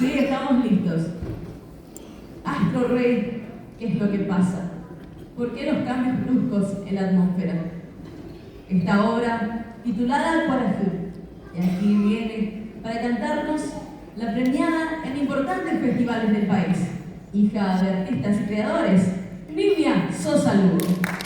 Sí, estamos listos. Astro Rey, ¿qué es lo que pasa? ¿Por qué los cambios bruscos en la atmósfera? Esta obra, titulada Corazón, y aquí viene para cantarnos la premiada en importantes festivales del país, hija de artistas y creadores, Niña Sosa Lugo.